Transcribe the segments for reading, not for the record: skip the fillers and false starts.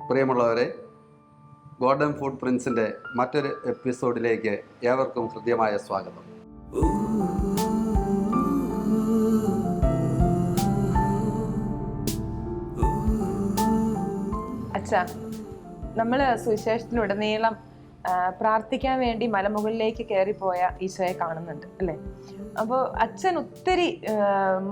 പ്രിയമുള്ളവരെ, golden food പ്രിൻസിൻ്റെ മറ്റൊരു എപ്പിസോഡിലേക്ക് ഏവർക്കും ഹൃദ്യമായ സ്വാഗതം. അച്ഛാ, നമ്മൾ സുവിശേഷത്തിലുടനീളം പ്രാർത്ഥിക്കാൻ വേണ്ടി മലമുകളിലേക്ക് കയറിപ്പോയ ഈശോയെ കാണുന്നുണ്ട് അല്ലേ? അപ്പോൾ അച്ഛൻ ഒത്തിരി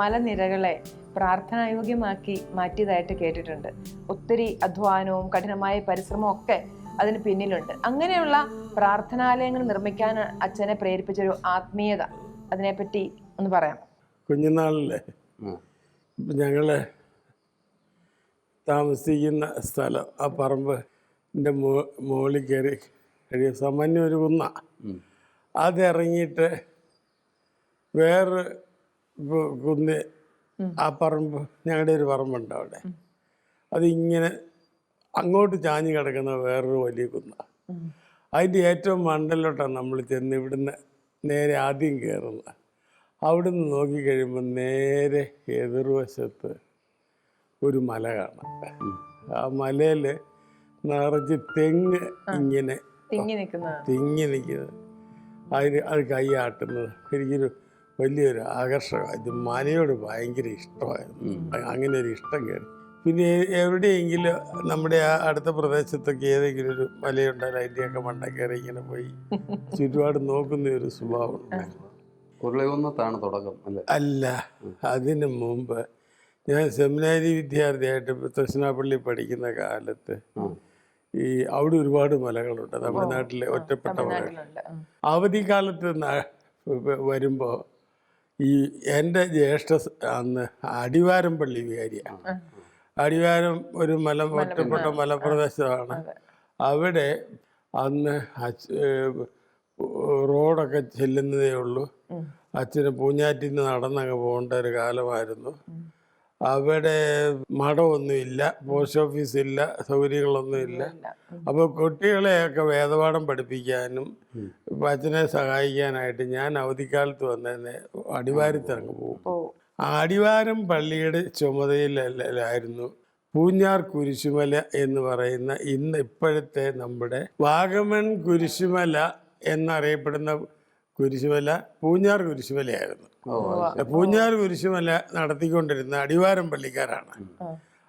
മലനിരകളെ പ്രാർത്ഥനായോഗ്യമാക്കി മാറ്റിയതായിട്ട് കേട്ടിട്ടുണ്ട്. ഒത്തിരി അധ്വാനവും കഠിനമായ പരിശ്രമവും ഒക്കെ അതിന് പിന്നിലുണ്ട്. അങ്ങനെയുള്ള പ്രാർത്ഥനാലയങ്ങൾ നിർമ്മിക്കാൻ അച്ഛനെ പ്രേരിപ്പിച്ചൊരു ആത്മീയത, അതിനെപ്പറ്റി ഒന്ന് പറയാം. കുഞ്ഞുനാളിലെ ഞങ്ങള് താമസിക്കുന്ന സ്ഥലം, ആ പറമ്പിൻ്റെ മുകളിൽ കയറി കഴിയ സാമാന്യം ഒരു കുന്ന. അതിറങ്ങിയിട്ട് വേറെ കുന്ന്, ആ പറമ്പ് ഞങ്ങളുടെ ഒരു പറമ്പുണ്ട് അവിടെ. അതിങ്ങനെ അങ്ങോട്ട് ചാഞ്ഞ് കിടക്കുന്ന വേറൊരു വലിയ കുന്ന. അതിൻ്റെ ഏറ്റവും മണ്ടലോട്ടാണ് നമ്മൾ ചെന്ന് ഇവിടുന്ന് നേരെ ആദ്യം കയറുന്നത്. അവിടുന്ന് നോക്കിക്കഴിയുമ്പോൾ നേരെ എതിർവശത്ത് ഒരു മല കാണാം. ആ മലയിൽ നിറച്ച് തെങ്ങ് ഇങ്ങനെ തിങ്ങി നിൽക്കുന്നത്, അത് കൈയാട്ടുന്നത് എനിക്കൊരു വലിയൊരു ആകർഷകം. ഇത് മലയോട് ഭയങ്കര ഇഷ്ടമായിരുന്നു. അങ്ങനെ ഒരു ഇഷ്ടം കയറി. പിന്നെ എവിടെയെങ്കിലും നമ്മുടെ ആ അടുത്ത പ്രദേശത്തൊക്കെ ഏതെങ്കിലും ഒരു മലയുണ്ടായാലും അതിൻ്റെയൊക്കെ മണ്ട കയറി ഇങ്ങനെ പോയി ചുറ്റുപാട് നോക്കുന്ന ഒരു സ്വഭാവമുണ്ട്. ഉരുളികുന്നത്താണ് തുടക്കം അല്ല, അതിന് മുമ്പ് ഞാൻ സെമിനാരി വിദ്യാർത്ഥിയായിട്ട് തൃശ്ശിനാപ്പള്ളി പഠിക്കുന്ന കാലത്ത് അവിടെ ഒരുപാട് മലകളുണ്ട് തമിഴ്നാട്ടിലെ, ഒറ്റപ്പെട്ട മലകൾ. അവധിക്കാലത്ത് വരുമ്പോൾ എൻ്റെ ജ്യേഷ്ഠ അന്ന് അടിവാരം പള്ളി വികാരിയാണ്. അടിവാരം ഒരു ഒറ്റപ്പെട്ട മലപ്രദേശമാണ്. അവിടെ അന്ന് റോഡൊക്കെ ചെല്ലുന്നതേ ഉള്ളൂ. അച്ഛന് പൂഞ്ഞാറ്റിൽ നിന്ന് നടന്നങ്ങ് പോകേണ്ട ഒരു കാലമായിരുന്നു. അവിടെ മഠമൊന്നുമില്ല, പോസ്റ്റ് ഓഫീസില്ല, സൗകര്യങ്ങളൊന്നുമില്ല. അപ്പോൾ കുട്ടികളെയൊക്കെ വേദപാഠം പഠിപ്പിക്കാനും അച്ഛനെ സഹായിക്കാനായിട്ട് ഞാൻ അവധിക്കാലത്ത് വന്നതിന് അടിവാരത്തിറങ്ങ് പോകും. അടിവാരം പള്ളിയുടെ ചുമതലയിലായിരുന്നു പൂഞ്ഞാർ കുരിശുമല എന്ന് പറയുന്ന ഇപ്പോഴത്തെ നമ്മുടെ വാഗമൺ കുരിശുമല എന്നറിയപ്പെടുന്ന കുരിശുമല പൂഞ്ഞാർ കുരിശുമലയായിരുന്നു. പൂഞ്ഞാർ കുരിശുമല നടത്തിക്കൊണ്ടിരുന്ന അടിവാരം പള്ളിക്കാരാണ്.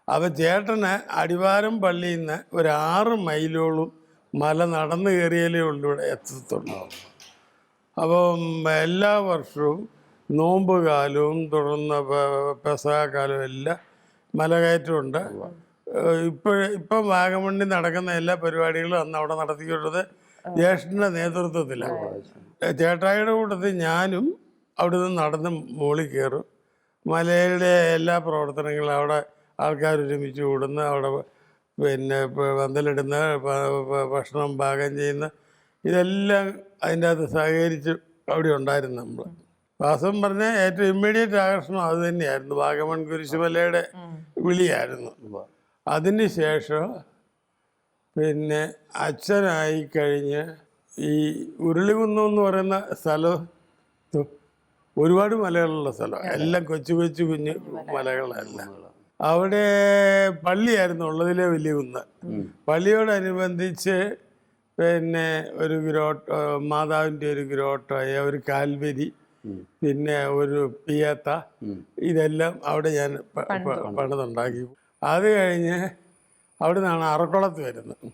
അപ്പോൾ ചേട്ടന് അടിവാരം പള്ളിയിൽ നിന്ന് ഒരു 6 മൈലോളം മല നടന്നു കയറിയാലേ ഉള്ളൂ ഇവിടെ എത്തത്തുള്ളൂ. അപ്പം എല്ലാ വർഷവും നോമ്പ് കാലവും തുടർന്ന് പെസഹക്കാലവും എല്ലാം മലകയറ്റമുണ്ട്. ഇപ്പം വാഗമണ്ണിൽ നടക്കുന്ന എല്ലാ പരിപാടികളും അന്ന് അവിടെ നടത്തിക്കൊണ്ടത് ജ്യേഷ്ഠൻ്റെ നേതൃത്വത്തിലാണ്. ചേട്ടായിയുടെ കൂട്ടത്തിൽ ഞാനും അവിടെ നിന്ന് നടന്ന് മുകളിൽ കയറും. മലയുടെ എല്ലാ പ്രവർത്തനങ്ങളും അവിടെ ആൾക്കാർ ഒരുമിച്ച് കൂടുന്ന, അവിടെ പിന്നെ പന്തലിടുന്ന, ഭക്ഷണം പാകം ചെയ്യുന്ന, ഇതെല്ലാം അതിൻ്റെ അകത്ത് സഹകരിച്ച് അവിടെ ഉണ്ടായിരുന്നു. നമ്മൾ വാസം പറഞ്ഞ ഏറ്റവും ഇമ്മീഡിയറ്റ് ആകർഷണം അത് തന്നെയായിരുന്നു. വാഗമൺ കുരിശുമലയുടെ വിളിയായിരുന്നു. അതിന് ശേഷം പിന്നെ അച്ഛനായി കഴിഞ്ഞ് ഈ ഉരുളികുന്നം എന്ന് പറയുന്ന സ്ഥലം ഒരുപാട് മലകളുള്ള സ്ഥലം, എല്ലാം കൊച്ചു കൊച്ചു കുഞ്ഞു മലകളല്ല. അവിടെ പള്ളിയായിരുന്നു ഉള്ളതിലെ വലിയ കുന്ന്. പള്ളിയോടനുബന്ധിച്ച് പിന്നെ ഒരു ഗ്രോട്ടോ, മാതാവിൻ്റെ ഒരു ഗ്രോട്ടോയ, ഒരു കാൽവരി, പിന്നെ ഒരു പിയാത്ത, ഇതെല്ലാം അവിടെ ഞാൻ പണിതുണ്ടാക്കി. അത് കഴിഞ്ഞ് അവിടെ നിന്നാണ് അറക്കുളത്ത് വരുന്നത്.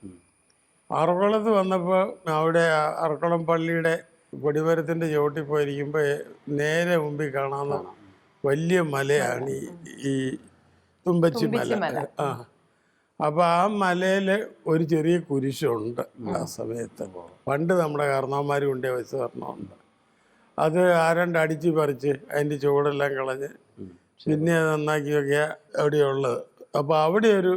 അറക്കുളത്ത് വന്നപ്പോൾ അവിടെ അറക്കുളം പള്ളിയുടെ കൊടിമരത്തിൻ്റെ ചുവട്ടിൽ പോയിരിക്കുമ്പോൾ നേരെ മുമ്പിൽ കാണാവുന്ന വലിയ മലയാണ് ഈ തുമ്പച്ചി മല. അപ്പോൾ ആ മലയിൽ ഒരു ചെറിയ കുരിശുണ്ട്. ആ സമയത്ത് പണ്ട് നമ്മുടെ കാരണവന്മാർ കൊണ്ടേ വെച്ച് തരണമുണ്ട്. അത് ആരണ്ട് അടിച്ച് പറിച്ച് അതിൻ്റെ ചുവടെല്ലാം കളഞ്ഞ് പിന്നെ നന്നാക്കിയൊക്കെ അവിടെയുള്ളത്. അപ്പോൾ അവിടെ ഒരു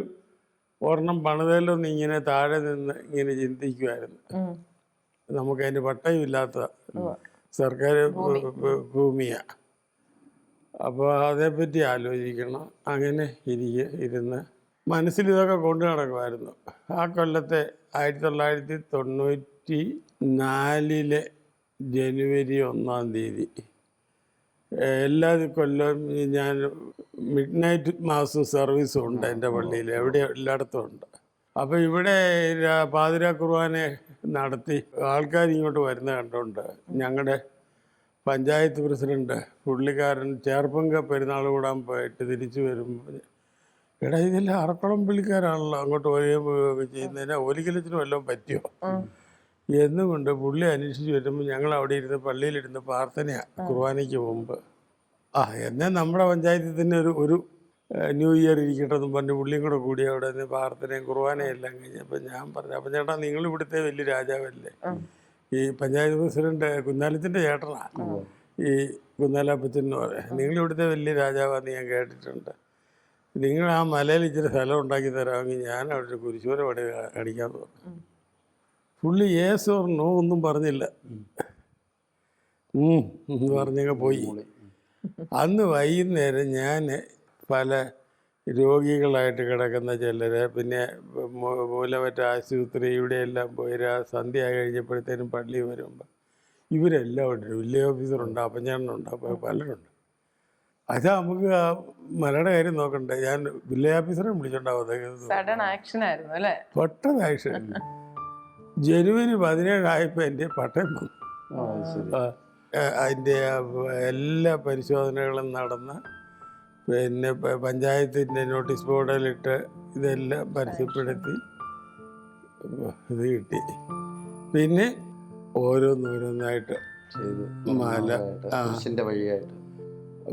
ഒരെണ്ണം പണിതല്ലൊന്ന് ഇങ്ങനെ താഴെ നിന്ന് ഇങ്ങനെ ചിന്തിക്കുമായിരുന്നു. നമുക്കതിന് പട്ടയമില്ലാത്ത സർക്കാർ ഭൂമിയാണ്. അപ്പോൾ അതേപ്പറ്റി ആലോചിക്കണം. അങ്ങനെ ഇരുന്ന് മനസ്സിൽ ഇതൊക്കെ കൊണ്ടു നടക്കുമായിരുന്നു. ആ കൊല്ലത്തെ 1994 ജനുവരി 1-ാം തീയതി എല്ലാ കൊല്ലവും ഞാൻ മിഡ് നൈറ്റ് മാസ് സർവീസും ഉണ്ട് എൻ്റെ പള്ളിയിൽ, എവിടെ എല്ലായിടത്തും ഉണ്ട്. അപ്പോൾ ഇവിടെ പാതിരാ കുർബാന നടത്തി ആൾക്കാർ ഇങ്ങോട്ട് വരുന്ന കണ്ടുകൊണ്ട് ഞങ്ങളുടെ പഞ്ചായത്ത് പ്രസിഡന്റ് പുള്ളിക്കാരൻ ചേർപ്പങ്ക പെരുന്നാൾ കൂടാൻ പോയിട്ട് തിരിച്ചു വരുമ്പോൾ, എടാ ഇതെല്ലാം അറക്കുളം പുള്ളിക്കാരാണല്ലോ അങ്ങോട്ട് ചെയ്യുന്നതിന് ഒരിക്കലത്തിനും വല്ലതും പറ്റിയോ എന്നുകൊണ്ട് പുള്ളി അന്വേഷിച്ച് വരുമ്പോൾ ഞങ്ങൾ അവിടെ ഇരുന്ന് പള്ളിയിലിരുന്ന് പ്രാർത്ഥനയാണ് കുർബാനയ്ക്ക് മുമ്പ്. എന്നാൽ നമ്മുടെ പഞ്ചായത്തിൽ തന്നെ ഒരു ന്യൂ ഇയർ ഇരിക്കട്ടെ എന്നും പറഞ്ഞ് പുള്ളിയും കൂടെ കൂടി അവിടെ നിന്ന് പ്രാർത്ഥനയും കുർബാനയും എല്ലാം കഴിഞ്ഞപ്പോൾ ഞാൻ പറഞ്ഞു, അപ്പം ചേട്ടാ നിങ്ങൾ ഇവിടുത്തെ വലിയ രാജാവല്ലേ, ഈ പഞ്ചായത്ത് പ്രസിഡന്റ് കുന്നാലത്തിൻ്റെ ചേട്ടനാണ് ഈ കുന്നാലപ്പച്ചൻ എന്ന് പറയാം, നിങ്ങളിവിടുത്തെ വലിയ രാജാവാന്ന് ഞാൻ കേട്ടിട്ടുണ്ട്, നിങ്ങൾ ആ മലയിൽ ഇച്ചിരി സ്ഥലം ഉണ്ടാക്കി തരാമെങ്കിൽ ഞാൻ അവിടെ കുരിശൂര പടി അടിക്കാമെന്ന് പറഞ്ഞു. പുള്ളി യേസ് ഓർ നോ ഒന്നും പറഞ്ഞില്ല, എന്ന് പറഞ്ഞങ്ങ് പോയി. അന്ന് വൈകുന്നേരം ഞാൻ പല രോഗികളായിട്ട് കിടക്കുന്ന ചിലരെ, പിന്നെ മൂലമറ്റ ആശുപത്രി ഇവിടെയെല്ലാം പോയി സന്ധ്യ കഴിഞ്ഞപ്പോഴത്തേനും പള്ളി വരുമ്പോൾ ഇവരെല്ലാം ഉണ്ട്, വില്ലേജ് ഓഫീസറുണ്ട്, അപ്പഞ്ഞാണനുണ്ട്, അപ്പോൾ പലരുണ്ട്. അച്ഛാ നമുക്ക് ആ മലയുടെ കാര്യം നോക്കണ്ടേ, ഞാൻ വില്ലേജ് ഓഫീസറെ വിളിച്ചോണ്ടാവും. പെട്ടെന്ന് ആക്ഷൻ. ജനുവരി 17 ആയപ്പോൾ എൻ്റെ പട്ടയം വന്നു. അതിൻ്റെ എല്ലാ പരിശോധനകളും നടന്ന് പിന്നെ പഞ്ചായത്തിൻ്റെ നോട്ടീസ് ബോർഡിലിട്ട് ഇതെല്ലാം പരസ്യപ്പെടുത്തി ഇത് കിട്ടി. പിന്നെ ഓരോന്നോരോന്നായിട്ട് മല വഴിയായിട്ട്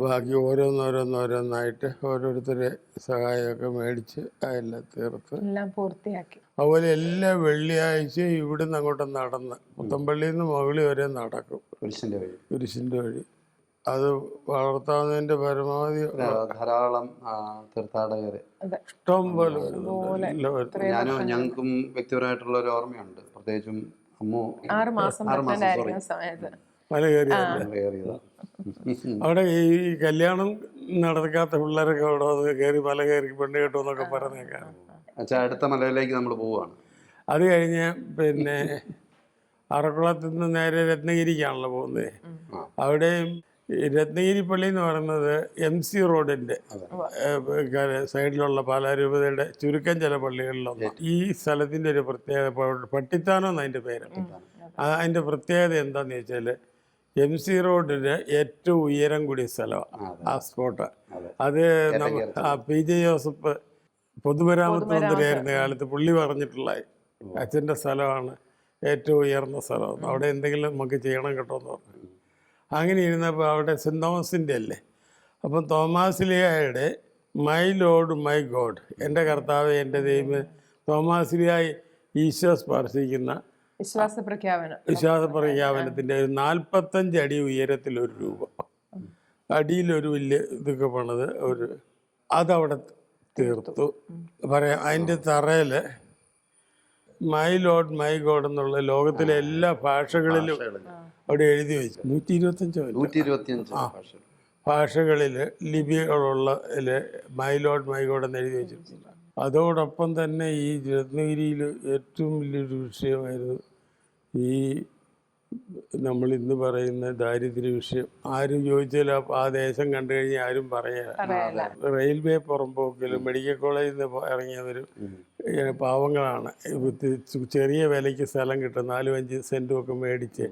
ബാക്കി ഓരോന്നോരോന്നായിട്ട് ഓരോരുത്തരെ സഹായമൊക്കെ മേടിച്ച് അതെല്ലാം തീർത്ത് എല്ലാം പൂർത്തിയാക്കി. അതുപോലെ എല്ലാ വെള്ളിയാഴ്ചയും ഇവിടുന്ന് അങ്ങോട്ട് നടന്ന് പുത്തമ്പള്ളിയിൽ നിന്ന് മുകളിൽ വരെ നടക്കും കുരിശിൻ്റെ വഴി. അത് വളർത്താവുന്നതിൻ്റെ പരമാവധി ധാരാളം തീർത്ഥാടകര് ഇഷ്ടം പോലെ ഞങ്ങൾക്കും വ്യക്തിപരമായിട്ടുള്ള ഒരു ഓർമ്മയുണ്ട്. പ്രത്യേകിച്ചും അമ്മു 6 മാസം സമയത്ത് മല കയറിയതാണ്. അവിടെ ഈ കല്യാണം നടക്കാത്ത പിള്ളേരൊക്കെ അവിടെ വന്ന് കയറി മല കയറി പെണ്ണ് കേട്ടു എന്നൊക്കെ പറഞ്ഞേക്കാം. അടുത്ത മലയിലേക്ക് നമ്മൾ പോവുകയാണ്. അത് കഴിഞ്ഞ് പിന്നെ അറക്കുളത്തിൽ നിന്ന് നേരെ രത്നഗിരിക്കാണല്ലോ പോകുന്നത്. അവിടെയും രത്നഗിരി പള്ളി എന്ന് പറയുന്നത് MC റോഡിൻ്റെ സൈഡിലുള്ള പാലാരൂപതയുടെ ചുരുക്കം ചില പള്ളികളിലൊന്ന്. ഈ സ്ഥലത്തിൻ്റെ ഒരു പ്രത്യേകത, പട്ടിത്താനം എന്നതിൻ്റെ പേര്. അതിൻ്റെ പ്രത്യേകത എന്താണെന്ന് വെച്ചാൽ MC റോഡിന് ഏറ്റവും ഉയരം കൂടിയ സ്ഥലമാണ് ആ സ്പോട്ട്. അത് PJ ജോസഫ് പൊതുമരാമത്ത് മന്ത്രിയായിരുന്ന കാലത്ത് പുള്ളി പറഞ്ഞിട്ടുള്ള അച്ഛൻ്റെ സ്ഥലമാണ് ഏറ്റവും ഉയർന്ന സ്ഥലം, അവിടെ എന്തെങ്കിലും നമുക്ക് ചെയ്യണം കേട്ടോ എന്ന് പറഞ്ഞു. അങ്ങനെ ഇരുന്നപ്പോൾ അവിടെ സെൻറ്റ് തോമസിൻ്റെ അല്ലേ, അപ്പം തോമാസ്ലിയായുടെ മൈ ലോഡ് മൈ ഗോഡ്, എൻ്റെ കർത്താവ് എൻ്റെ ദൈവം, തോമാസ്ലിയായി ഈശോ സ്പർശിക്കുന്ന വിശ്വാസ പ്രഖ്യാപനത്തിൻ്റെ ഒരു 45 അടി ഉയരത്തിലൊരു രൂപം, അടിയിലൊരു വലിയ ഇതൊക്കെ പണിത് അതവിടെ തീർത്തു. പറയാം അതിൻ്റെ തറയിൽ മൈ ലോഡ് മൈ ഗോഡ് എന്നുള്ള ലോകത്തിലെ എല്ലാ ഭാഷകളിലും അവിടെ എഴുതി വെച്ചു. 125 ഭാഷകളിൽ ലിപികളുള്ള മൈ ലോഡ് മൈ ഗോഡ് എന്ന് എഴുതി വെച്ചിട്ടുണ്ട്. അതോടൊപ്പം തന്നെ ഈ രത്നഗിരിയിൽ ഏറ്റവും വലിയൊരു വിഷയമായിരുന്നു ഈ നമ്മൾ ഇന്ന് പറയുന്ന ദാരിദ്ര്യ വിഷയം. ആരും ചോദിച്ചാലും ആ ദേശം കണ്ടു കഴിഞ്ഞാൽ ആരും പറയാ. റെയിൽവേ പുറമ്പോക്കിലും മെഡിക്കൽ കോളേജിൽ നിന്ന് ഇറങ്ങിയവരും പാവങ്ങളാണ്. ചെറിയ വിലയ്ക്ക് സ്ഥലം കിട്ടും, 4-5 സെൻറ്റും ഒക്കെ മേടിച്ച്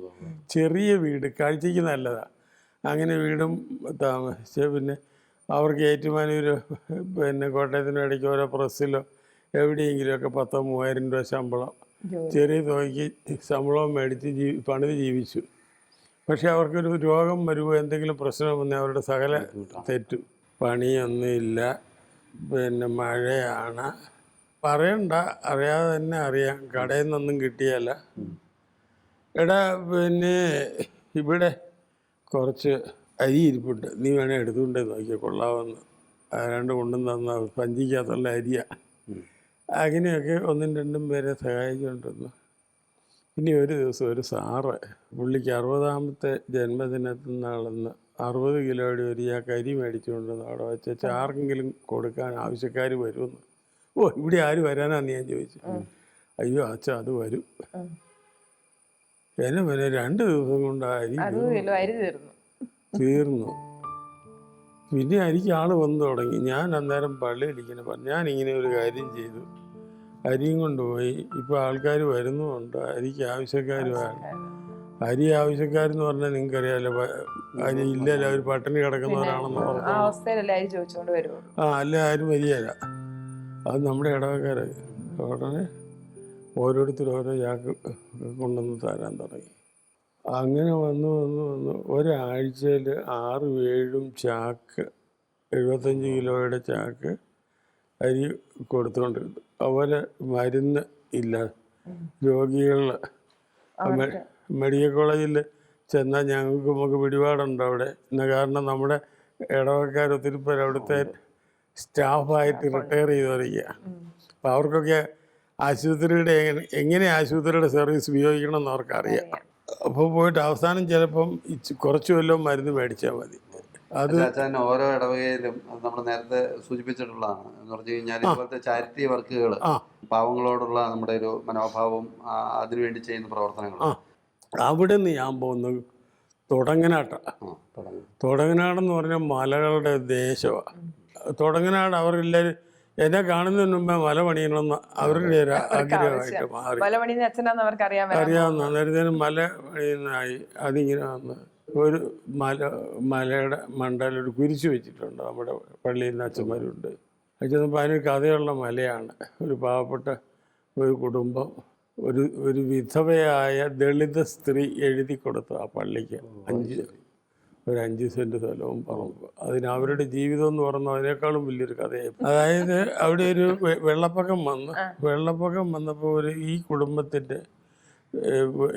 ചെറിയ വീട് കാഴ്ചയ്ക്ക് നല്ലതാണ്. അങ്ങനെ വീടും താമസിച്ച് പിന്നെ അവർക്ക് ഏറ്റുമാനൂർ പിന്നെ കോട്ടയത്തിനും ഇടയ്ക്ക് ഓരോ പ്രസ്സിലോ എവിടെയെങ്കിലുമൊക്കെ 10,000-3,000 രൂപ ശമ്പളം, ചെറിയ തുകയ്ക്ക് ശമ്പളവും മേടിച്ച് പണിത് ജീവിച്ചു. പക്ഷെ അവർക്കൊരു രോഗം വരുമ്പോൾ എന്തെങ്കിലും പ്രശ്നം വന്നാൽ അവരുടെ സകല തെറ്റും. പണിയൊന്നുമില്ല, പിന്നെ മഴയാണ്, പറയണ്ട, അറിയാതെ തന്നെ അറിയാം, കടയിൽ നിന്നൊന്നും കിട്ടിയല്ല. എടാ പിന്നെ ഇവിടെ കുറച്ച് അരി ഇരിപ്പുണ്ട്, നീ വേണേൽ എടുത്തുകൊണ്ടേ നോക്കിയാൽ കൊള്ളാമെന്ന് ആരാണ്ട് കൊണ്ടും തന്ന പഞ്ചിക്കകത്തുള്ള അരിയാണ്. അങ്ങനെയൊക്കെ 1-2 പേരെ സഹായിച്ചുകൊണ്ടിരുന്നു. ഇനി ഒരു ദിവസം ഒരു സാറ് പുള്ളിക്ക് 60ാമത്തെ ജന്മദിനത്തിൽ നിന്നാളെന്ന് 60 കിലോയുടെ ഒരു കരി മേടിച്ചുകൊണ്ടെന്ന് അവിടെ വെച്ച് ആർക്കെങ്കിലും കൊടുക്കാൻ ആവശ്യക്കാർ വരുമെന്ന്. ഇവിടെ ആര് വരാനാന്ന് ഞാൻ ചോദിച്ചു. അയ്യോ അച്ഛാ അത് വരും. എന്നെ പിന്നെ 2 ദിവസം കൊണ്ട് അരി തീർന്നു. പിന്നെ അരിക്ക് ആൾ വന്നു തുടങ്ങി. ഞാൻ അന്നേരം പള്ളിയിലിരിക്കുന്ന ഞാനിങ്ങനെ ഒരു കാര്യം ചെയ്തു. അരിയും കൊണ്ടുപോയി. ഇപ്പോൾ ആൾക്കാർ വരുന്നുമുണ്ട്, അരിക്ക് ആവശ്യക്കാരുമാണ്. അരി ആവശ്യക്കാരെന്ന് പറഞ്ഞാൽ നിങ്ങൾക്കറിയാമല്ലോ, അരി ഇല്ലല്ലോ, അവർ പട്ടിണി കിടക്കുന്നവരാണെന്ന് ആ പറഞ്ഞു. അവസ്ഥയിലല്ലേ അരി ചോദിച്ചുകൊണ്ട് വരുമോ? അല്ല, ആരും വരികയില്ല. അത് നമ്മുടെ ഇടവക്കാർ ഉടനെ ഓരോരുത്തരും ഓരോ ചാക്ക് കൊണ്ടുവന്ന് തരാൻ തുടങ്ങി. അങ്ങനെ വന്ന് ഒരാഴ്ചയിൽ 6-7 ചാക്ക് 75 കിലോയുടെ ചാക്ക് അരി കൊടുത്തുകൊണ്ടിരുന്നു. അതുപോലെ മരുന്ന് ഇല്ല. രോഗികളിൽ മെഡിക്കൽ കോളേജിൽ ചെന്നാൽ നമുക്ക് പിടിപാടുണ്ട് അവിടെ. കാരണം നമ്മുടെ ഇടവക്കാർ ഒത്തിരി പേര് അവിടുത്തെ സ്റ്റാഫായിട്ട് റിട്ടയർ ചെയ്തിരിക്കുക. അപ്പോൾ അവർക്കൊക്കെ ആശുപത്രിയുടെ എങ്ങനെ ആശുപത്രിയുടെ സർവീസ് ഉപയോഗിക്കണം എന്ന് അവർക്കറിയാം. അപ്പോൾ പോയിട്ട് അവസാനം ചിലപ്പം കുറച്ച് വല്ലതും മരുന്ന് മേടിച്ചാൽ മതി. അത് അച്ഛൻ ഓരോ ഇടവകയിലും നമ്മൾ നേരത്തെ സൂചിപ്പിച്ചിട്ടുള്ളതാണ്. എന്ന് പറഞ്ഞു കഴിഞ്ഞാൽ ഇതുപോലത്തെ ചാരിറ്റി വർക്കുകൾ, പാവങ്ങളോടുള്ള നമ്മുടെ ഒരു മനോഭാവം, അതിനുവേണ്ടി ചെയ്യുന്ന പ്രവർത്തനങ്ങൾ. അവിടെ നിന്ന് ഞാൻ പോകുന്നത് തുടങ്ങനാട്ടാണ്. തുടങ്ങനാടെന്ന് പറഞ്ഞാൽ മലകളുടെ ദേശമാണ്. തുടങ്ങനാട് അവരെല്ലാവരും എന്നെ കാണുന്നതിന് മുമ്പേ മല പണിയണമെന്ന് അവരുടെ ഒരു ആഗ്രഹമായിട്ട് മാറി. അറിയാവുന്ന നേരത്തേനും മല പണിയുന്നതായി. അതിങ്ങനെ വന്ന് ഒരു മലയുടെ മണ്ടയിൽ ഒരു കുരിശ് വെച്ചിട്ടുണ്ട്. നമ്മുടെ പള്ളിയിൽ നിന്ന് അച്ഛന്മാരുണ്ട്. അത് ചെന്നപ്പോൾ അതിനൊരു കഥയുള്ള മലയാണ്. ഒരു പാവപ്പെട്ട ഒരു കുടുംബം ഒരു വിധവയായ ദളിത് സ്ത്രീ എഴുതി കൊടുത്തു ആ പള്ളിക്ക് 5 സെൻറ്റ് സ്ഥലവും പറമ്പ്. അതിന് അവരുടെ ജീവിതം എന്ന് പറഞ്ഞാൽ അതിനേക്കാളും വലിയൊരു കഥയായി. അതായത് അവിടെ ഒരു വെള്ളപ്പൊക്കം വന്നപ്പോൾ ഈ കുടുംബത്തിൻ്റെ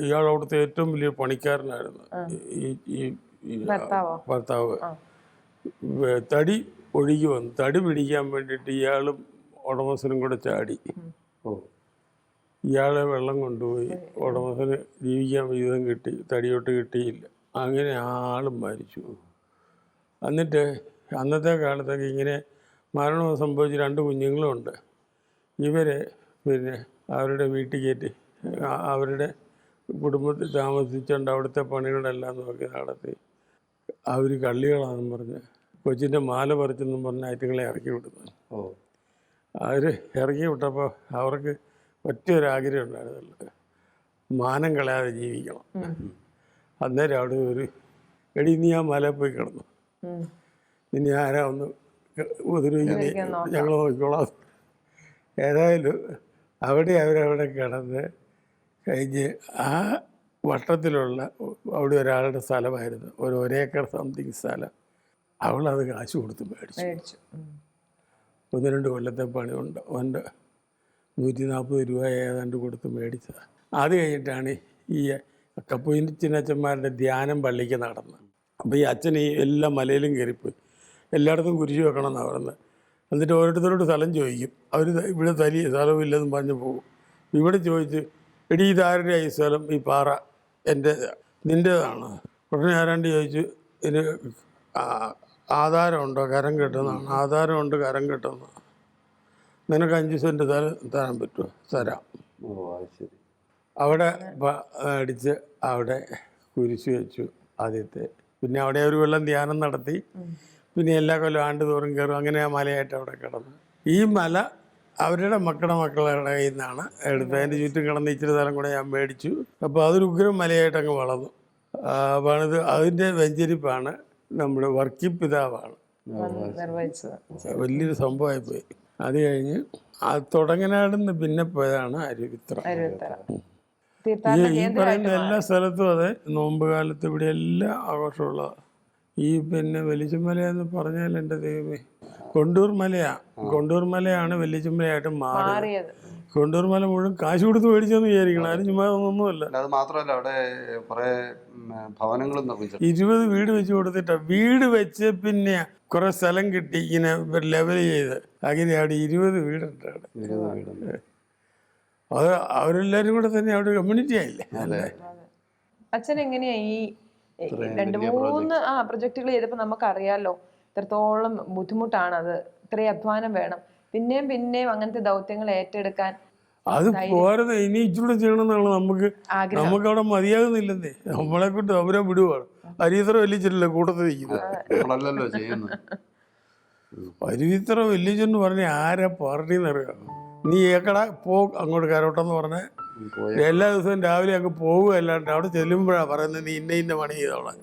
ഇയാൾ അവിടുത്തെ ഏറ്റവും വലിയ പണിക്കാരനായിരുന്നു. ഈ ഭർത്താവ് തടി ഒഴുകി വന്നു. തടി പിടിക്കാൻ വേണ്ടിയിട്ട് ഇയാളും ഉടമസ്ഥനും കൂടെ ചാടി. ഇയാളെ വെള്ളം കൊണ്ടുപോയി. ഉടമസ്ഥന് ജീവിക്കാൻ വിഹിതം കിട്ടി, തടിയോട്ട് കിട്ടിയില്ല. അങ്ങനെ ആളും മരിച്ചു. എന്നിട്ട് അന്നത്തെ കാലത്തൊക്കെ ഇങ്ങനെ മരണം സംഭവിച്ച് 2 കുഞ്ഞുങ്ങളുമുണ്ട്. ഇവരെ പിന്നെ അവരുടെ വീട്ടിൽ കയറ്റി അവരുടെ കുടുംബത്തിൽ താമസിച്ചുകൊണ്ട് അവിടുത്തെ പണികളെല്ലാം നോക്കി നടത്തി. അവർ കള്ളികളാണെന്നും പറഞ്ഞ് കൊച്ചിൻ്റെ മാല പറിച്ചെന്നും പറഞ്ഞ് ഐറ്റങ്ങളെ ഇറക്കി വിടുന്നു. അവർ ഇറക്കി വിട്ടപ്പോൾ അവർക്ക് ഒറ്റൊരാഗ്രഹം ഉണ്ടായിരുന്നുള്ളൂ, മാനം കളയാതെ ജീവിക്കണം. അന്നേരം അവിടെ എടി നീ ആ മലയിൽ പോയി കിടന്നു, ഇനി ആരാ ഒന്ന് ഉപദ്രവിക്കുന്ന ഞങ്ങൾ നോക്കിക്കോളാം. ഏതായാലും അവരവിടെ കിടന്ന് കഴിഞ്ഞ് ആ വട്ടത്തിലുള്ള അവിടെ ഒരാളുടെ സ്ഥലമായിരുന്നു, 1 ഏക്കർ സംതിങ് സ്ഥലം. അവളത് കാശ് കൊടുത്ത് മേടിച്ചു. 1-2 കൊല്ലത്തെ പണിയുണ്ട്. അവൻ്റെ 140 രൂപ ഏതാണ്ട് കൊടുത്ത് മേടിച്ചതാണ്. അത് കഴിഞ്ഞിട്ടാണ് ഈ കപ്പുച്ചിനച്ഛന്മാരുടെ ധ്യാനം പള്ളിക്ക് നടന്നത്. അപ്പോൾ ഈ അച്ഛൻ ഈ എല്ലാ മലയിലും കയറിപ്പോയി. എല്ലായിടത്തും കുരിശ് വെക്കണം എന്നാണ് പറയുന്നത്. എന്നിട്ട് ഓരോരുത്തരോട് സ്ഥലം ചോദിക്കും. അവർ ഇവിടെ സ്ഥലമില്ലെന്നും പറഞ്ഞ് പോകും. ഇവിടെ ചോദിച്ച് എടി ഇതാരുടെ ഈ സ്ഥലം, ഈ പാറ നിൻ്റേതാണ്. ഉടനെ ആരാണ്ട് ചോദിച്ചു ഇതിന് ആധാരമുണ്ടോ, കരം കെട്ടുന്നതാണ്. ആധാരമുണ്ട്, കരം കെട്ടുന്ന. നിനക്ക് 5 സെൻറ്റ് തരാൻ പറ്റുമോ? തരാം. അവിടെ അടിച്ച് അവിടെ കുരിശ് വെച്ചു ആദ്യത്തെ. പിന്നെ അവിടെ ഒരു വെള്ളം ധ്യാനം നടത്തി. പിന്നെ എല്ലാ കൊല്ലം ആണ്ടുതോറും കയറും. അങ്ങനെ ആ മലയായിട്ട് അവിടെ കിടന്നു. ഈ മല അവരുടെ മക്കളുടെ കയ്യിൽ നിന്നാണ് എടുത്തത്. അതിൻ്റെ ചുറ്റും കിടന്ന് ഇച്ചിരി സ്ഥലം കൂടെ ഞാൻ മേടിച്ചു. അപ്പോൾ അതൊരു ഉഗ്രം മലയായിട്ട് അങ്ങ് വളർന്നു. പണിത് അതിൻ്റെ വെഞ്ചരിപ്പാണ് നമ്മുടെ വർക്കി പിതാവാണ് വലിയൊരു സംഭവമായിപ്പോയി. അത് കഴിഞ്ഞ് തുടങ്ങനാടുന്ന് പിന്നെ പോയതാണ് അരുവിത്ര. ഈ പറയുന്ന എല്ലാ സ്ഥലത്തും അതെ, നോമ്പ് കാലത്ത് ഇവിടെ എല്ലാം ആഘോഷമുള്ളതാണ്. ഈ പിന്നെ വെലിച്ചമലയെന്ന് പറഞ്ഞാൽ എൻ്റെ ദൈവമേ, കൊണ്ടൂർ മലയാണ് വെലിച്ചമലയായിട്ട് മാറിയത്. കൊണ്ടൂർ മല മുഴുവൻ കാശ് കൊടുത്ത് മേടിച്ചെന്ന് വിചാരിക്കണം. ആരും ചുമ്മാ ഒന്നുമല്ല. അത് മാത്രമല്ല അവിടെ കുറെ ഭവനങ്ങളും നിർമ്മിച്ചു. 20 വീട് വെച്ച് കൊടുത്തിട്ടാ. വീട് വെച്ച് പിന്നെ കുറെ സ്ഥലം കിട്ടി ഇങ്ങനെ ലെവൽ ചെയ്ത്. അങ്ങനെ അവിടെ 20 വീടുണ്ട് അവിടെ. അത് അവരെല്ലാരും കൂടെ തന്നെ അവിടെ കമ്മ്യൂണിറ്റി ആയില്ലേ. അച്ഛൻ എങ്ങനെയാ ഈ 2-3 പ്രൊജക്ടുകൾ ചെയ്തപ്പോൾ നമുക്കറിയാലോ ഇത്രത്തോളം ബുദ്ധിമുട്ടാണ് അത്. ഇത്രയും അധ്വാനം വേണം. പിന്നെയും അങ്ങനത്തെ ദൗത്യങ്ങൾ ഏറ്റെടുക്കാൻ. അത് പോരത്, ഇനി ഇച്ചിലൂടെ ചെയ്യണമെന്നാണ് നമുക്കവിടെ മതിയാകുന്നില്ലെന്നേ. നമ്മളെ കൊണ്ട് അവരെ വിടുവാണ്. അരിത്ര വലിച്ചിട്ടില്ല കൂട്ടത്തിൽ നിൽക്കുന്നത്. അരുവിത്ര വലിയെന്ന് പറഞ്ഞാൽ ആരാ പാർട്ടിന്ന് അറിയാം. നീ ഏക്കടാ പോ അങ്ങോട്ട് കയറോട്ടെന്ന് പറഞ്ഞാൽ പോയി. എല്ലാ ദിവസവും രാവിലെ അങ്ങ് പോകുക, അല്ലാണ്ട് അവിടെ ചെല്ലുമ്പോഴാണ് പറയുന്നത് നീ ഇന്ന പണി ചെയ്തോളാം.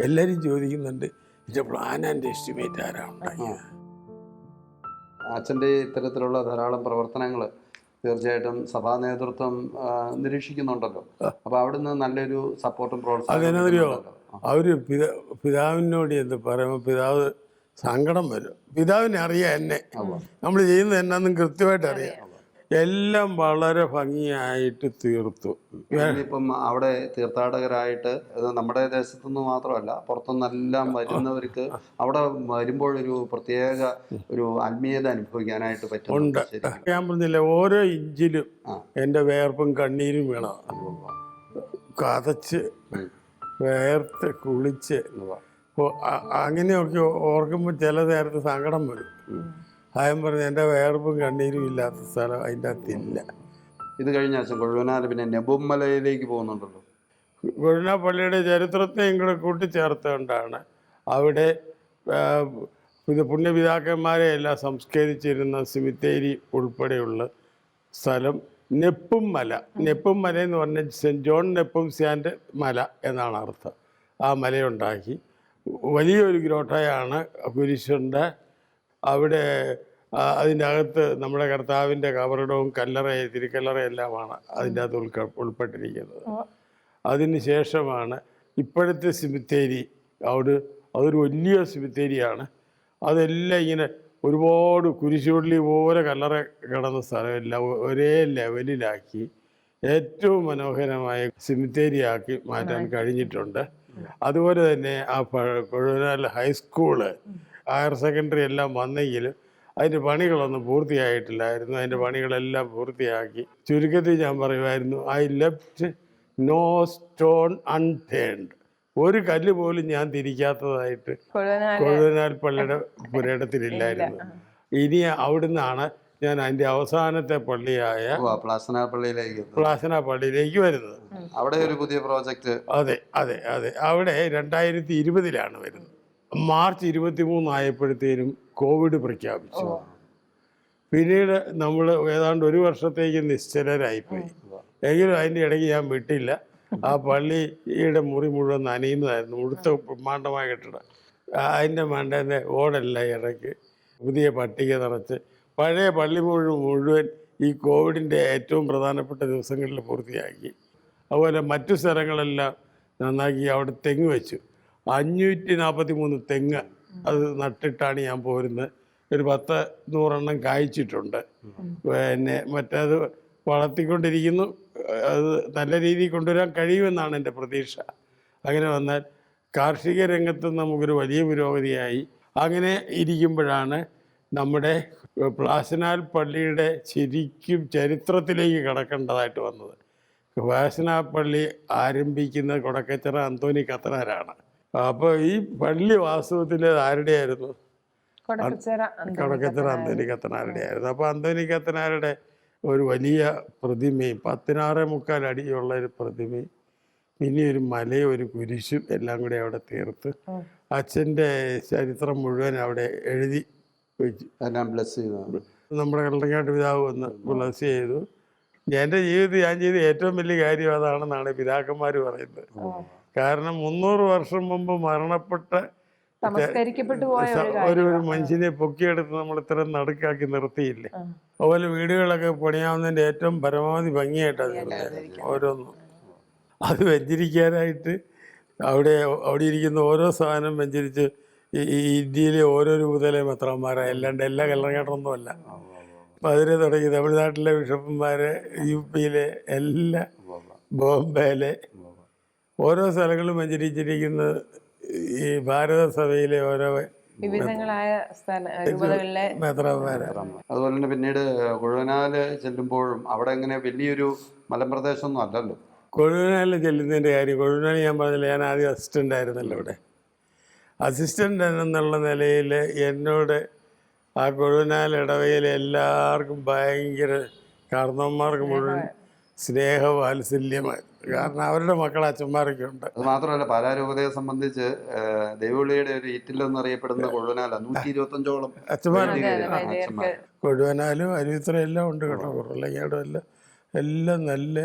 എല്ലാവരും ചോദിക്കുന്നുണ്ട് ഇതിൻ്റെ പ്ലാൻ ആൻഡ് എസ്റ്റിമേറ്റ് ആരാണ് ഉണ്ടാക്കിയത്. അച്ഛൻ്റെ ഇത്തരത്തിലുള്ള ധാരാളം പ്രവർത്തനങ്ങൾ തീർച്ചയായിട്ടും സഭാ നേതൃത്വം നിരീക്ഷിക്കുന്നുണ്ടല്ലോ. അപ്പൊ അവിടുന്ന് നല്ലൊരു സപ്പോർട്ടും അതെന്നറിയോ, പ്രോത്സാഹനം. അവർ പിതാവിനോട് എന്ത് പറയുമ്പോൾ പിതാവ് സങ്കടം വരും. പിതാവിനെ അറിയാം എന്നെ, നമ്മൾ ചെയ്യുന്നത് എന്നാന്നും കൃത്യമായിട്ട് അറിയാം. എല്ലാം വളരെ ഭംഗിയായിട്ട് തീർത്തു. ഇപ്പം അവിടെ തീർത്ഥാടകരായിട്ട് ഇത് നമ്മുടെ ദേശത്തുനിന്ന് മാത്രമല്ല പുറത്തുനിന്നെല്ലാം വരുന്നവർക്ക് അവിടെ വരുമ്പോഴൊരു പ്രത്യേക ഒരു ആത്മീയത അനുഭവിക്കാനായിട്ട് പറ്റുന്നുണ്ട്. ഞാൻ പറഞ്ഞില്ലേ, ഓരോ ഇഞ്ചിലും എൻ്റെ വേർപ്പും കണ്ണീരും വീണ കതച്ച് വേർത്ത് കുളിച്ച് അങ്ങനെയൊക്കെ ഓർക്കുമ്പോൾ ചില നേരത്ത് സങ്കടം വരും. ആയം പറഞ്ഞ് എൻ്റെ വേർപ്പും കണ്ണീരും ഇല്ലാത്ത സ്ഥലം അതിൻ്റെ അകത്തില്ല. ഇത് കഴിഞ്ഞ അച്ഛൻ കൊഴുവനാൽ പിന്നെ നെബുമലയിലേക്ക് പോകുന്നുണ്ടല്ലോ. കൊഴുവനാൽ പള്ളിയുടെ ചരിത്രത്തെയും കൂടെ കൂട്ടിച്ചേർത്തുകൊണ്ടാണ് അവിടെ ഇത് പുണ്യപിതാക്കന്മാരെ എല്ലാം സംസ്കരിച്ചിരുന്ന സിമിത്തേരി ഉൾപ്പെടെയുള്ള സ്ഥലം നെപ്പും മല. നെപ്പും മല എന്ന് പറഞ്ഞാൽ സെൻറ്റ് ജോൺ നെപ്പും സ്യാൻ്റെ മല എന്നാണ് അർത്ഥം. ആ മലയുണ്ടാക്കി വലിയൊരു ഗ്രോട്ടയാണ് കുരിശുണ്ട്. അവിടെ അതിൻ്റെ അകത്ത് നമ്മുടെ കർത്താവിൻ്റെ കബറിടവും തിരുക്കല്ലറയെല്ലാമാണ് അതിൻ്റെ അകത്ത് ഉൾപ്പെട്ടിരിക്കുന്നത്. അതിന് ശേഷമാണ് ഇപ്പോഴത്തെ സിമിത്തേരി. അതൊരു വലിയ സിമിത്തേരിയാണ്. അതെല്ലാം ഇങ്ങനെ ഒരുപാട് കുരിശുപള്ളി പോലെ കല്ലറ കിടന്ന സ്ഥലമെല്ലാം ഒരേ ലെവലിലാക്കി ഏറ്റവും മനോഹരമായ സിമിത്തേരിയാക്കി മാറ്റാൻ കഴിഞ്ഞിട്ടുണ്ട്. അതുപോലെ തന്നെ ആ കൊഴുവനാൽ ഹൈസ്കൂള് ഹയർ സെക്കൻഡറി എല്ലാം വന്നെങ്കിലും അതിൻ്റെ പണികളൊന്നും പൂർത്തിയായിട്ടില്ലായിരുന്നു. അതിൻ്റെ പണികളെല്ലാം പൂർത്തിയാക്കി. ചുരുക്കത്തിൽ ഞാൻ പറയുമായിരുന്നു, I left no stone unturned. ഒരു കല്ല് പോലും ഞാൻ തിരിക്കാത്തതായിട്ട് കൊഴുവനാൽ പള്ളിയുടെ പുരയിടത്തിലില്ലായിരുന്നു. ഇനി അവിടുന്നാണ് ഞാൻ അതിൻ്റെ അവസാനത്തെ പള്ളിയായ പ്ലാസന പള്ളിയിലേക്ക് വരുന്നത്. അവിടെ ഒരു പുതിയ പ്രോജക്റ്റ്. അതെ അതെ അതെ അവിടെ 2020 വരുന്നത്. മാർച്ച് 23 ആയപ്പോഴത്തേനും കോവിഡ് പ്രഖ്യാപിച്ചു. പിന്നീട് നമ്മൾ ഏതാണ്ട് ഒരു വർഷത്തേക്ക് നിശ്ചലരായിപ്പോയി. എങ്കിലും അതിൻ്റെ ഇടയ്ക്ക് ഞാൻ വിട്ടില്ല. ആ പള്ളിയുടെ മുറി മുഴുവൻ നനയുന്നതായിരുന്നു. മുഴുത്ത ബ്രഹ്മാണ്ഡമായ കെട്ടിടം. അതിൻ്റെ മണ്ടേൻ്റെ ഓടെല്ലാം ഇടയ്ക്ക് പുതിയ പട്ടിക നിറച്ച് പഴയ പള്ളി മുഴുവൻ ഈ കോവിഡിൻ്റെ ഏറ്റവും പ്രധാനപ്പെട്ട ദിവസങ്ങളിൽ പൂർത്തിയാക്കി. അതുപോലെ മറ്റു സ്ഥലങ്ങളെല്ലാം നന്നാക്കി. അവിടെ തെങ്ങ് വെച്ചു. 543 തെങ്ങ് അത് നട്ടിട്ടാണ് ഞാൻ പോരുന്നത്. ഒരു 10-100 കായ്ച്ചിട്ടുണ്ട്. പിന്നെ മറ്റേത് വളർത്തിക്കൊണ്ടിരിക്കുന്നു. അത് നല്ല രീതിയിൽ കൊണ്ടുവരാൻ കഴിയുമെന്നാണ് എൻ്റെ പ്രതീക്ഷ. അങ്ങനെ വന്നാൽ കാർഷിക രംഗത്ത് നമുക്കൊരു വലിയ പുരോഗതിയായി. അങ്ങനെ ഇരിക്കുമ്പോഴാണ് നമ്മുടെ പ്ലാസനാൽ പള്ളിയുടെ ശരിക്കും ചരിത്രത്തിലേക്ക് കടക്കേണ്ടതായിട്ട് വന്നത്. പ്ലാസനാൽ പള്ളി ആരംഭിക്കുന്ന കൊടക്കച്ചിറ അന്തോണി കത്തനാരാണ്. അപ്പോൾ ഈ പള്ളി വാസ്തവത്തിൽ ആരുടെയായിരുന്നു? കൊടക്കച്ചിറ അന്തോണി കത്തനാരുടെ ആയിരുന്നു. അപ്പോൾ അന്തോണി കത്തനാരുടെ ഒരു വലിയ പ്രതിമയും 16.25 അടിയുള്ള ഒരു പ്രതിമയും പിന്നെ ഒരു മലയും ഒരു കുരിശും എല്ലാം കൂടി അവിടെ തീർത്ത് അച്ഛൻ്റെ ചരിത്രം മുഴുവൻ അവിടെ എഴുതി വെച്ചു. നമ്മുടെ കല്ലറങ്ങാട്ട് പിതാവ് വന്ന് ബ്ലസ് ചെയ്തു. എൻ്റെ ജീവിതത്തിൽ ഞാൻ ചെയ്ത ഏറ്റവും വലിയ കാര്യം അതാണെന്നാണ് പിതാക്കന്മാർ പറയുന്നത്. കാരണം 300 വർഷം മുമ്പ് മരണപ്പെട്ട ഒരു മനുഷ്യനെ പൊക്കിയെടുത്ത് നമ്മൾ ഇത്രയും നടുക്കാക്കി നിർത്തിയില്ലേ. അതുപോലെ വീടുകളൊക്കെ പണിയാവുന്നതിൻ്റെ ഏറ്റവും പരമാവധി ഭംഗിയായിട്ടാണ് ഓരോന്നും. അത് വെഞ്ചരിക്കാനായിട്ട് അവിടെ ഇരിക്കുന്ന ഓരോ സാധനം വെഞ്ചരിച്ച് ഈ ഇന്ത്യയിലെ ഓരോ രൂപതയിലെ മെത്രാന്മാരാണ്. അല്ലാണ്ട് എല്ലാ കല്ലറങ്ങാട്ടൊന്നുമല്ല. മധുര തുടങ്ങി തമിഴ്നാട്ടിലെ ബിഷപ്പന്മാർ, യുപിയിലെ എല്ലാ, ബോംബെയിലെ ഓരോ സ്ഥലങ്ങളും വെഞ്ചരിച്ചിരിക്കുന്ന ഈ ഭാരതസഭയിലെ ഓരോ മെത്രാന്മാരാണ്. അതുപോലെ തന്നെ പിന്നീട് കൊഴുവനാല് ചെല്ലുമ്പോഴും അവിടെ എങ്ങനെ വലിയൊരു മലമ്പ്രദേശമൊന്നും അല്ലല്ലോ. കൊഴുവനാലിൽ ചെല്ലുന്നതിൻ്റെ കാര്യം, കൊഴുവനാൽ ഞാൻ പറഞ്ഞില്ല, ഞാൻ ആദ്യം അസിസ്റ്റൻ്റ് ആയിരുന്നല്ലോ ഇവിടെ. അസിസ്റ്റൻ്റ് എന്നുള്ള നിലയിൽ എന്നോട് ആ കൊഴുവനാൽ ഇടവകയിലെ എല്ലാവർക്കും ഭയങ്കര കാരണവന്മാർക്ക് മുഴുവൻ സ്നേഹവാത്സല്യമായി. കാരണം അവരുടെ മക്കൾ അച്ഛന്മാരൊക്കെ ഉണ്ട്. അത് മാത്രമല്ല പാലാരൂപതയെ സംബന്ധിച്ച് ദൈവവിളിയുടെ ഒരു ഈറ്റില്ലെന്നറിയപ്പെടുന്ന കൊഴുവനാല 125ഓളം അച്ഛന്മാർ കൊഴുവനാലും അരുവിത്തറയും എല്ലാം ഉണ്ട് കേട്ടോ. ഉരുളങ്ങാടും എല്ലാം നല്ല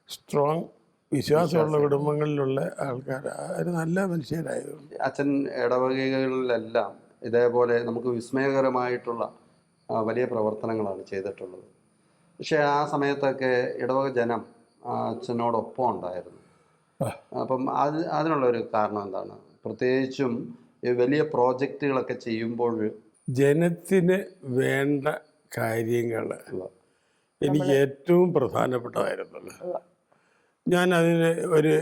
സ്ട്രോങ് വിശ്വാസമുള്ള കുടുംബങ്ങളിലുള്ള ആൾക്കാർ, അവർ നല്ല മനുഷ്യരായതുകൊണ്ട്. അച്ഛൻ ഇടവകകളിലെല്ലാം ഇതേപോലെ നമുക്ക് വിസ്മയകരമായിട്ടുള്ള വലിയ പ്രവർത്തനങ്ങളാണ് ചെയ്തിട്ടുള്ളത്. പക്ഷേ ആ സമയത്തൊക്കെ ഇടവക ജനം അച്ഛനോടൊപ്പം ഉണ്ടായിരുന്നു. അപ്പം അതിനുള്ളൊരു കാരണം എന്താണ്? പ്രത്യേകിച്ചും വലിയ പ്രോജക്റ്റുകളൊക്കെ ചെയ്യുമ്പോൾ ജനത്തിന് വേണ്ട കാര്യങ്ങൾ എനിക്ക് ഏറ്റവും പ്രധാനപ്പെട്ടതായിരുന്നല്ലോ. ഞാൻ അതിന് ഒരു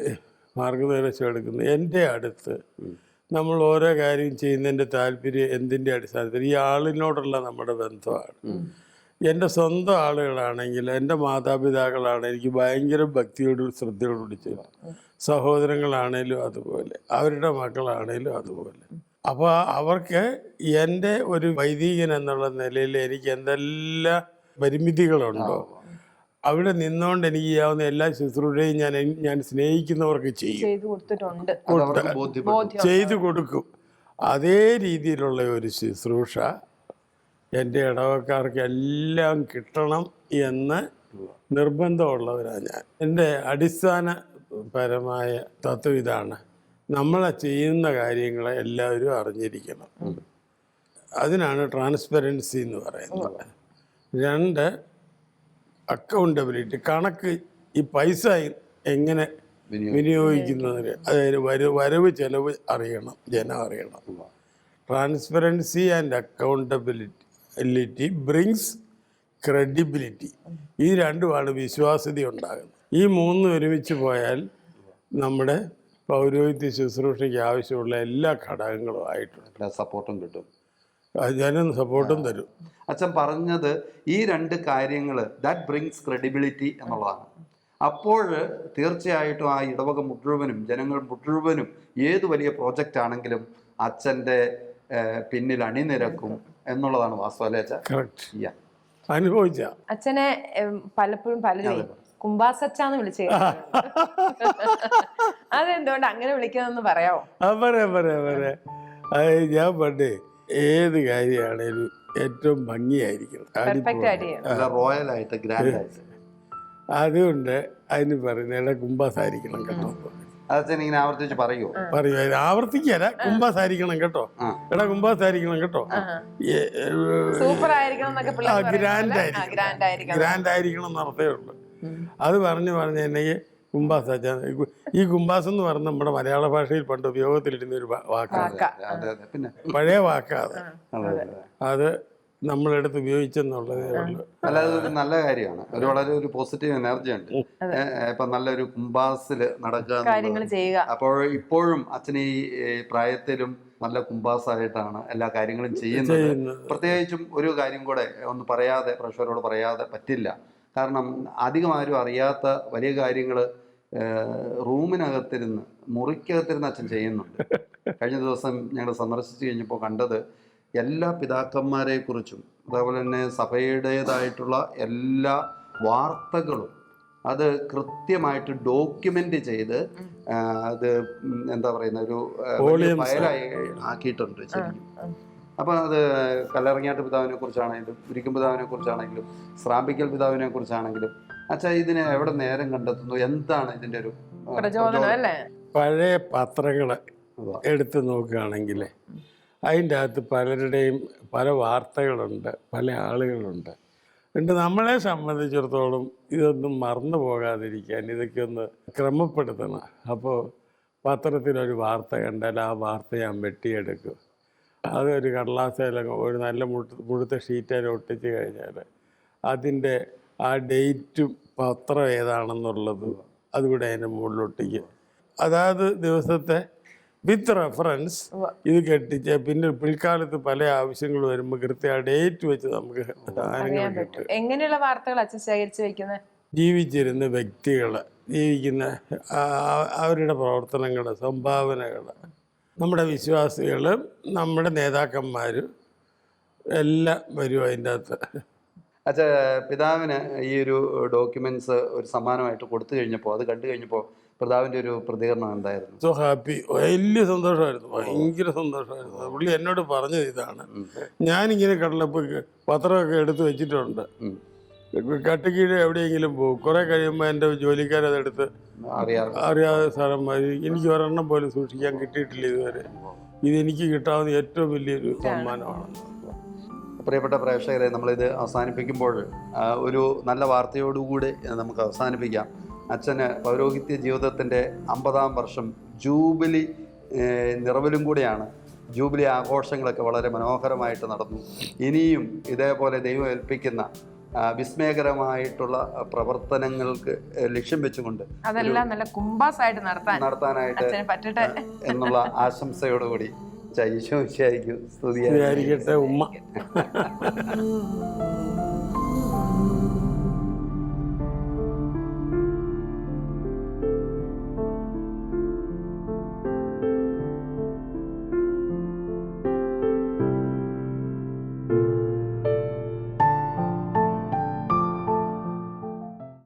മാർഗനിർദ്ദേശം എടുക്കുന്നു. എൻ്റെ അടുത്ത് നമ്മൾ ഓരോ കാര്യം ചെയ്യുന്നതിൻ്റെ താല്പര്യം എന്തിൻ്റെ അടിസ്ഥാനത്തിൽ ഈ ആളിനോടുള്ള നമ്മുടെ ബന്ധമാണ്. എൻ്റെ സ്വന്തം ആളുകളാണെങ്കിൽ, എൻ്റെ മാതാപിതാക്കളാണ് എനിക്ക് ഭയങ്കര ഭക്തിയോടും ശ്രദ്ധയോടുകൂടി ചെയ്യും. സഹോദരങ്ങളാണേലും അതുപോലെ, അവരുടെ മക്കളാണേലും അതുപോലെ. അപ്പോൾ അവർക്ക് എൻ്റെ ഒരു വൈദികൻ എന്നുള്ള നിലയിൽ എനിക്ക് എന്തെല്ലാം പരിമിതികളുണ്ടോ അവിടെ നിന്നുകൊണ്ട് എനിക്ക് ചെയ്യാവുന്ന എല്ലാ ശുശ്രൂഷയും ഞാൻ സ്നേഹിക്കുന്നവർക്ക് ചെയ്തു കൊടുക്കും. അതേ രീതിയിലുള്ള ഒരു ശുശ്രൂഷ എൻ്റെ ഇടവക്കാർക്ക് എല്ലാം കിട്ടണം എന്ന് നിർബന്ധമുള്ളവരാണ് ഞാൻ. എൻ്റെ അടിസ്ഥാനപരമായ തത്വം ഇതാണ്: നമ്മളെ ചെയ്യുന്ന കാര്യങ്ങളെ എല്ലാവരും അറിഞ്ഞിരിക്കണം. അതിനാണ് ട്രാൻസ്പെറൻസി എന്ന് പറയുന്നത്. 2, അക്കൗണ്ടബിലിറ്റി, കണക്ക്. ഈ പൈസ എങ്ങനെ വിനിയോഗിക്കുന്നതിന് അതായത് വരവ് ചെലവ് അറിയണം, ജനം അറിയണം. Transparency and accountability brings credibility. ഈ രണ്ടുമാണ് വിശ്വാസ്യത ഉണ്ടാകുന്നത്. ഈ 3 ഒരുമിച്ച് പോയാൽ നമ്മുടെ പൗരോഹിത്യ ശുശ്രൂഷയ്ക്ക് ആവശ്യമുള്ള എല്ലാ ഘടകങ്ങളും ആയിട്ടുണ്ട്. സപ്പോർട്ടും കിട്ടും, ജനം സപ്പോർട്ടും തരും. അച്ഛൻ പറഞ്ഞത് ഈ 2 കാര്യങ്ങൾ ദാറ്റ് ബ്രിങ്സ് ക്രെഡിബിലിറ്റി എന്നുള്ളതാണ്. അപ്പോൾ തീർച്ചയായിട്ടും ആ ഇടവക മുഴുവനും ജനങ്ങൾ മുഴുവനും ഏത് വലിയ പ്രോജക്റ്റ് ആണെങ്കിലും അച്ഛൻ്റെ പിന്നിൽ അണിനിരക്കും എന്നുള്ളതാണ് വാസ്തവം, അല്ലേ അച്ഛാ? കറക്റ്റ്. അനുഭവിച്ച അച്ഛനെ പലപ്പോഴും പലരും കുംബാസച്ചാന്ന് വിളിച്ചേ. അതെന്തുകൊണ്ട് അങ്ങനെ വിളിക്കുന്നതെന്ന് പറയാമോ? പറയാം. ഞാൻ പണ്ടേ ഏത് കാര്യമാണേലും ഏറ്റവും ഭംഗിയായിരിക്കണം, റോയലായിട്ട്, ഗ്രാൻഡായിട്ട്. അതുകൊണ്ട് അതിന് പറയുന്നത് കുംബാസായിരിക്കണം കേട്ടോ. ഇങ്ങനെ ആവർത്തിച്ച് പറയുമോ? ആവർത്തിക്കല്ല, കുംബാസായിരിക്കണം കേട്ടോ, കുംബാസായിരിക്കണം കേട്ടോ, ഗ്രാൻഡ് ആയിരിക്കണം എന്നർത്ഥമേ ഉള്ളൂ. അത് പറഞ്ഞ് എന്നെങ്കിൽ കുംബാസ. ഈ കുംബാസ് എന്ന് പറഞ്ഞ നമ്മുടെ മലയാള ഭാഷയിൽ പണ്ട് ഉപയോഗത്തിലിരുന്ന ഒരു വാക്കാണ്, പഴയ വാക്കാണ്. അത് നമ്മളെടുത്ത് ഉപയോഗിച്ചെന്നുള്ളതേ ഉള്ളൂ. അല്ലാതെ ഒരു നല്ല കാര്യമാണ്, വളരെ ഒരു പോസിറ്റീവ് എനർജി ഉണ്ട്. ഇപ്പൊ നല്ലൊരു കുംബാസിൽ നടക്കുക. അപ്പോൾ ഇപ്പോഴും അച്ഛൻ ഈ പ്രായത്തിലും നല്ല കുംബാസായിട്ടാണ് എല്ലാ കാര്യങ്ങളും ചെയ്യുന്നത്. പ്രത്യേകിച്ചും ഒരു കാര്യം കൂടെ ഒന്ന് പറയാതെ, പ്രേക്ഷകരോട് പറയാതെ പറ്റില്ല. കാരണം അധികം ആരും അറിയാത്ത വലിയ കാര്യങ്ങൾ റൂമിനകത്തിരുന്ന്, മുറിക്കകത്തിരുന്ന് അച്ഛൻ ചെയ്യുന്നുണ്ട്. കഴിഞ്ഞ ദിവസം ഞങ്ങൾ സന്ദർശിച്ചു കഴിഞ്ഞപ്പോൾ കണ്ടത് എല്ലാ പിതാക്കന്മാരെ കുറിച്ചും അതേപോലെ തന്നെ സഭയുടേതായിട്ടുള്ള എല്ലാ വാർത്തകളും അത് കൃത്യമായിട്ട് ഡോക്യുമെന്റ് ചെയ്ത് അത് എന്താ പറയുന്ന ഒരു ഫയലായി ആക്കിയിട്ടുണ്ട് ശരിക്കും. അപ്പം അത് കല്ലറങ്ങാട്ട് പിതാവിനെ കുറിച്ചാണെങ്കിലും ഉരിക്കും പിതാവിനെ കുറിച്ചാണെങ്കിലും സ്രാമ്പിക്കൽ പിതാവിനെ കുറിച്ചാണെങ്കിലും അച്ഛാ ഇതിനെ എവിടെ നേരം കണ്ടെത്തുന്നു? എന്താണ് ഇതിന്റെ ഒരു പഴയ പത്രങ്ങൾ എടുത്ത് നോക്കുകയാണെങ്കിൽ അതിൻ്റെ അകത്ത് പലരുടെയും പല വാർത്തകളുണ്ട്, പല ആളുകളുണ്ട്. എന്നിട്ട് നമ്മളെ സംബന്ധിച്ചിടത്തോളം ഇതൊന്നും മറന്നു പോകാതിരിക്കാൻ ഇതൊക്കെ ഒന്ന് ക്രമപ്പെടുത്തണം. അപ്പോൾ പത്രത്തിലൊരു വാർത്ത കണ്ടാൽ ആ വാർത്ത ഞാൻ വെട്ടിയെടുക്കും. അതൊരു കടലാസയിലൊക്കെ ഒരു നല്ല മുഴുത്ത ഷീറ്റിൽ ഒട്ടിച്ച് കഴിഞ്ഞാൽ അതിൻ്റെ ആ ഡേറ്റും പത്രം ഏതാണെന്നുള്ളത് അതുകൂടെ അതിൻ്റെ മുകളിലൊട്ടിക്കും. അതാത് ദിവസത്തെ വിത്ത് റെഫറൻസ് ഇത് കെട്ടിച്ച് പിന്നെ പിൽക്കാലത്ത് പല ആവശ്യങ്ങൾ വരുമ്പോൾ കൃത്യ ഡേറ്റ് വെച്ച് നമുക്ക് സാധനങ്ങൾ കിട്ടും. എങ്ങനെയുള്ള വാർത്തകൾ അച്ഛൻ ശേഖരിച്ച് വയ്ക്കുന്നത്? ജീവിച്ചിരുന്ന വ്യക്തികൾ, ജീവിക്കുന്ന അവരുടെ പ്രവർത്തനങ്ങൾ, സംഭാവനകൾ, നമ്മുടെ വിശ്വാസികളും നമ്മുടെ നേതാക്കന്മാരും എല്ലാം വരും അതിൻ്റെ അകത്ത്. അച്ഛാ, പിതാവിന് ഈ ഒരു ഡോക്യുമെന്റ്സ് ഒരു സമ്മാനമായിട്ട് കൊടുത്തു കഴിഞ്ഞപ്പോൾ, അത് കണ്ടു കഴിഞ്ഞപ്പോൾ പിതാവിൻ്റെ ഒരു പ്രതികരണം എന്തായിരുന്നു? സോ ഹാപ്പി, വലിയ സന്തോഷമായിരുന്നു, ഭയങ്കര സന്തോഷമായിരുന്നു. പുള്ളി എന്നോട് പറഞ്ഞത് ഇതാണ്, ഞാനിങ്ങനെ കടലപ്പ് പത്രമൊക്കെ എടുത്ത് വെച്ചിട്ടുണ്ട്, കട്ടുകീഴ് എവിടെയെങ്കിലും പോകും, കുറെ കഴിയുമ്പോൾ എൻ്റെ ജോലിക്കാരതെടുത്ത് അറിയാതെ സാറന്മാർ, എനിക്ക് ഒരെണ്ണം പോലും സൂക്ഷിക്കാൻ കിട്ടിയിട്ടില്ല ഇതുവരെ, ഇതെനിക്ക് കിട്ടാവുന്ന ഏറ്റവും വലിയൊരു സമ്മാനമാണ്. പ്രിയപ്പെട്ട പ്രേക്ഷകരെ, നമ്മളിത് അവസാനിപ്പിക്കുമ്പോൾ ഒരു നല്ല വാർത്തയോടുകൂടി നമുക്ക് അവസാനിപ്പിക്കാം. അച്ഛന് പൗരോഹിത്യ ജീവിതത്തിൻ്റെ 50-ാം വർഷം ജൂബിലി നിറവിലും കൂടിയാണ്. ജൂബിലി ആഘോഷങ്ങളൊക്കെ വളരെ മനോഹരമായിട്ട് നടന്നു. ഇനിയും ഇതേപോലെ ദൈവം ഏൽപ്പിക്കുന്ന വിസ്മയകരമായിട്ടുള്ള പ്രവർത്തനങ്ങൾക്ക് ലക്ഷ്യം വെച്ചുകൊണ്ട് അതെല്ലാം നല്ല കുംഭാസായിട്ട് നടത്താനായിട്ട് പറ്റട്ടെ എന്നുള്ള ആശംസയോടുകൂടി ഈശോ സ്തുതിയായിരിക്കട്ടെ. ഉമ്മ